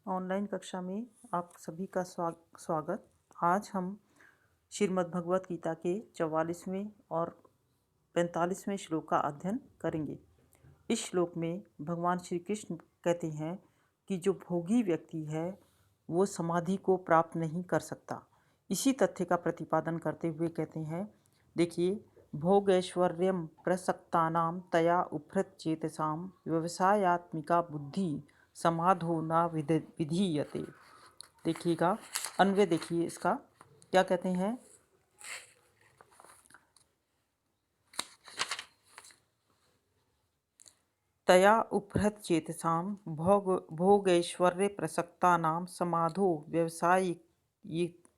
Online कक्षा में आप सभी का स्वागत। आज हम श्रीमद् भगवत गीता के 44वें और 45वें श्लोक का अध्ययन करेंगे। इस श्लोक में भगवान श्री कृष्ण कहते हैं कि जो भोगी व्यक्ति है वो समाधि को प्राप्त नहीं कर सकता। इसी तथ्य का प्रतिपादन करते हुए कहते हैं, देखिए, भोगैश्वर्यम प्रसक्तानाम तया उपहृत चेतसाम व्यवसायात्मिका बुद्धि समाधो न विधीयते। देखिएगा, अन्वय देखिए इसका क्या कहते हैं। तया उपहृत चेतसाम भोगैश्वर्य प्रसक्तानाम समाधो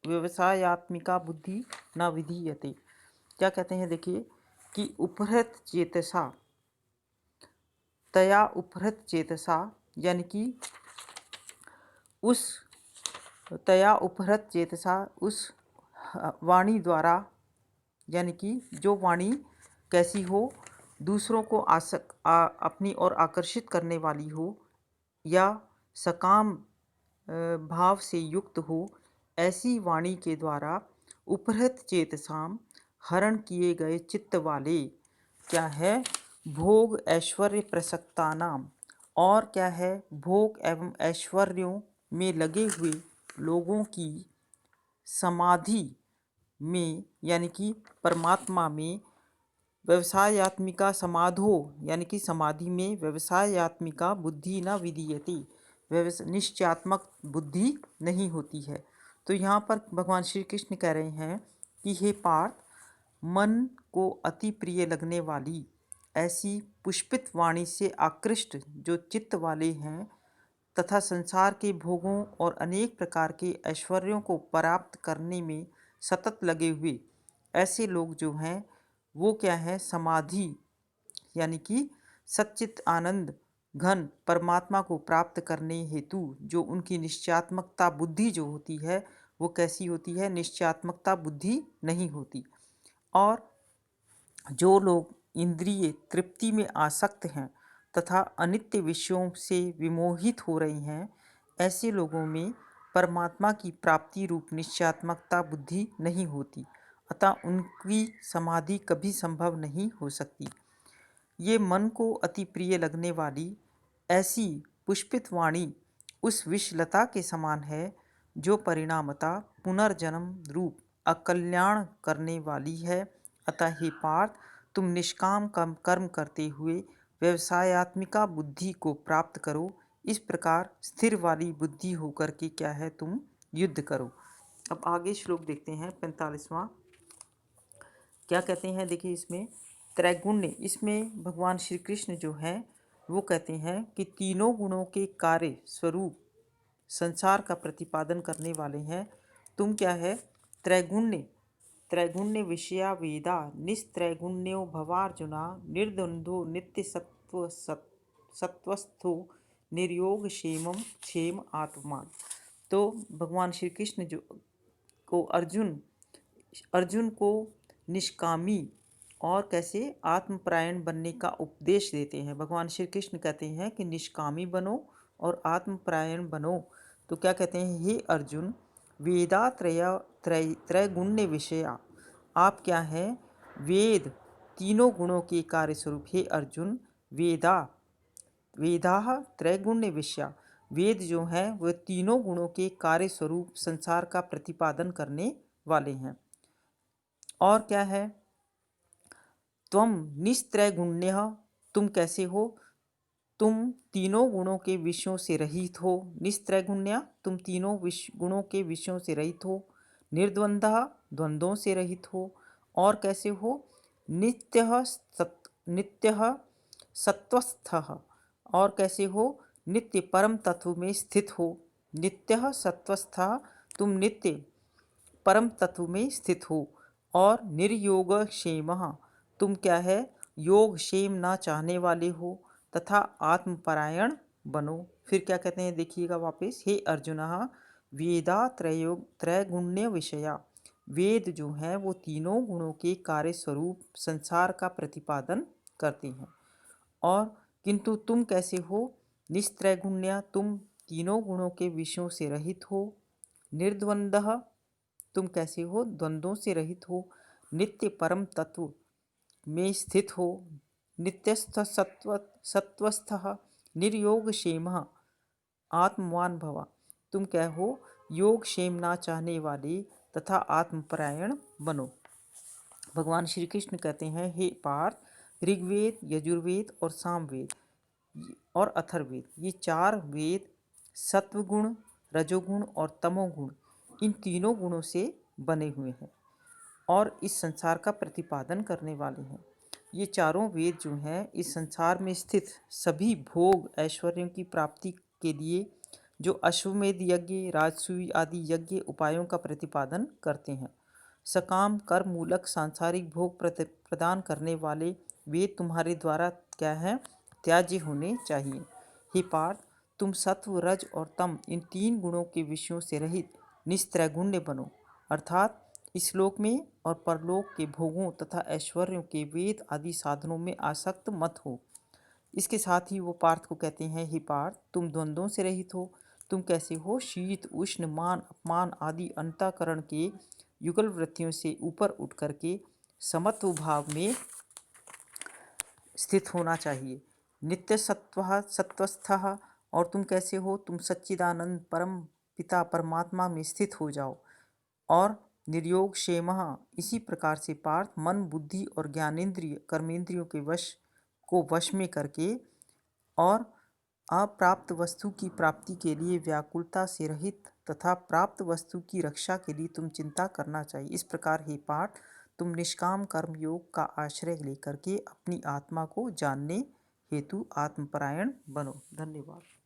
व्यवसायात्मिका बुद्धि न विधीयते। क्या कहते हैं, देखिए कि उपहृत चेतसा, तया उपहृत चेतसा यानी कि उस तया उपहृत चेतसा उस वाणी द्वारा, यानी कि जो वाणी कैसी हो, दूसरों को अपनी ओर आकर्षित करने वाली हो या सकाम भाव से युक्त हो, ऐसी वाणी के द्वारा उपहृत चेतसाम हरण किए गए चित्त वाले क्या है, भोग ऐश्वर्य प्रसक्ता नाम, और क्या है, भोग एवं ऐश्वर्यों में लगे हुए लोगों की समाधि में यानी कि परमात्मा में, व्यवसायात्मिका समाधो यानी कि समाधि में व्यवसायात्मिका बुद्धि न विधीयते, निश्चयात्मक बुद्धि नहीं होती है। तो यहाँ पर भगवान श्री कृष्ण कह रहे हैं कि हे पार्थ, मन को अति प्रिय लगने वाली ऐसी पुष्पित वाणी से आकृष्ट जो चित्त वाले हैं तथा संसार के भोगों और अनेक प्रकार के ऐश्वर्यों को प्राप्त करने में सतत लगे हुए ऐसे लोग जो हैं वो क्या है, समाधि यानी कि सच्चित आनंद घन परमात्मा को प्राप्त करने हेतु जो उनकी निश्चयात्मकता बुद्धि जो होती है वो कैसी होती है, निश्चयात्मकता बुद्धि नहीं होती। और जो लोग इंद्रिय तृप्ति में आसक्त हैं तथा अनित्य विषयों से विमोहित हो रहे हैं, ऐसे लोगों में परमात्मा की प्राप्ति रूप निश्चयात्मकता बुद्धि नहीं होती, अतः उनकी समाधि कभी संभव नहीं हो सकती। ये मन को अति प्रिय लगने वाली ऐसी पुष्पित वाणी उस विषलता के समान है जो परिणामतः पुनर्जन्म रूप अकल्याण करने वाली है। अतः हे पार्थ, तुम निष्काम कर्म करते हुए व्यवसायात्मिका बुद्धि को प्राप्त करो। इस प्रकार स्थिर वाली बुद्धि होकर के क्या है, तुम युद्ध करो। अब आगे श्लोक देखते हैं 45वां। क्या कहते हैं, देखिए इसमें त्रैगुण्य, इसमें भगवान श्री कृष्ण जो हैं वो कहते हैं कि तीनों गुणों के कार्य स्वरूप संसार का प्रतिपादन करने वाले हैं। तुम क्या है, त्रैगुण्य त्रैगुण्य विषया वेदा निस्त्रैगुण्यो भवार्जुना निर्द्वंद्वो नित्य सत्वस्थो निर्योग क्षेम आत्मा। तो भगवान श्री कृष्ण जो को अर्जुन को निष्कामी और कैसे आत्मपरायण बनने का उपदेश देते हैं। भगवान श्री कृष्ण कहते हैं कि निष्कामी बनो और आत्मपरायण बनो। तो क्या कहते हैं, हे अर्जुन, वेदा त्रैगुण्य विषया, आप क्या हैं, वेद तीनों गुणों के कार्य स्वरूप। हे अर्जुन, वेदा त्रैगुण्य विषया, वेद जो हैं वह तीनों गुणों के कार्य स्वरूप संसार का प्रतिपादन करने वाले हैं। और क्या है, त्वम निस्त्रैगुण्य, तुम कैसे हो, तुम तीनों गुणों के विषयों से रहित हो। निस्त्रैगुण्य, तुम तीनों गुणों के विषयों से रहित हो। निर्द्वंद्व, द्वंद्वों से रहित हो। और कैसे हो, नित्य सत्वस्थ, और कैसे हो, नित्य परम तत्व में स्थित हो। नित्य सत्वस्थ, तुम नित्य परम तत्व में स्थित हो। और निर्योग क्षेम, तुम क्या है, योग क्षेम ना चाहने वाले हो तथा आत्मपरायण बनो। फिर क्या कहते हैं, देखिएगा वापस, हे अर्जुन, वेदा त्रैगुण्य विषया, वेद जो हैं वो तीनों गुणों के कार्य स्वरूप संसार का प्रतिपादन करते हैं। और किंतु तुम कैसे हो, निस्त्रैगुण्य, तुम तीनों गुणों के विषयों से रहित हो। निर्द्वंद्व, तुम कैसे हो, द्वंद्वों से रहित हो। नित्य परम तत्व में स्थित हो। नित्यस्थ सत्वस्थ निर्योग क्षेम आत्मवान भवा, तुम क्या हो, योग क्षेम ना चाहने वाले तथा आत्मपरायण बनो। भगवान श्री कृष्ण कहते हैं, हे पार्थ, ऋग्वेद, यजुर्वेद और सामवेद और अथर्ववेद, ये 4 वेद सत्वगुण, रजोगुण और तमोगुण, इन तीनों गुणों से बने हुए हैं और इस संसार का प्रतिपादन करने वाले हैं। ये चारों वेद जो हैं इस संसार में स्थित सभी भोग ऐश्वर्यों की प्राप्ति के लिए जो अश्वमेध यज्ञ, राजसूय आदि यज्ञ उपायों का प्रतिपादन करते हैं। सकाम कर्म मूलक सांसारिक भोग प्रदान करने वाले वेद तुम्हारे द्वारा क्या है, त्याज्य होने चाहिए। हे पार्थ, तुम सत्व, रज और तम, इन 3 गुणों के विषयों से रहित निस्त्रैगुण्य बनो, अर्थात इस लोक में और परलोक के भोगों तथा ऐश्वर्यों के वेद आदि साधनों में आसक्त मत हो। इसके साथ ही वो पार्थ को कहते हैं, हे पार्थ, तुम द्वंद्वों से रहित हो। तुम कैसे हो, शीत, उष्ण, मान, अपमान आदि अंतःकरण के युगल वृत्तियों से ऊपर उठ करके समत्व भाव में स्थित होना चाहिए। नित्य सत्वस्थ, और तुम कैसे हो, तुम सच्चिदानंद परम पिता परमात्मा में स्थित हो जाओ। और निर्योग क्षेम, इसी प्रकार से पार्थ मन, बुद्धि और ज्ञानेंद्रिय कर्मेंद्रियों के वश में करके और अप्राप्त वस्तु की प्राप्ति के लिए व्याकुलता से रहित तथा प्राप्त वस्तु की रक्षा के लिए तुम चिंता करना चाहिए। इस प्रकार हे पार्थ, तुम निष्काम कर्म योग का आश्रय लेकर के अपनी आत्मा को जानने हेतु आत्मपरायण बनो। धन्यवाद।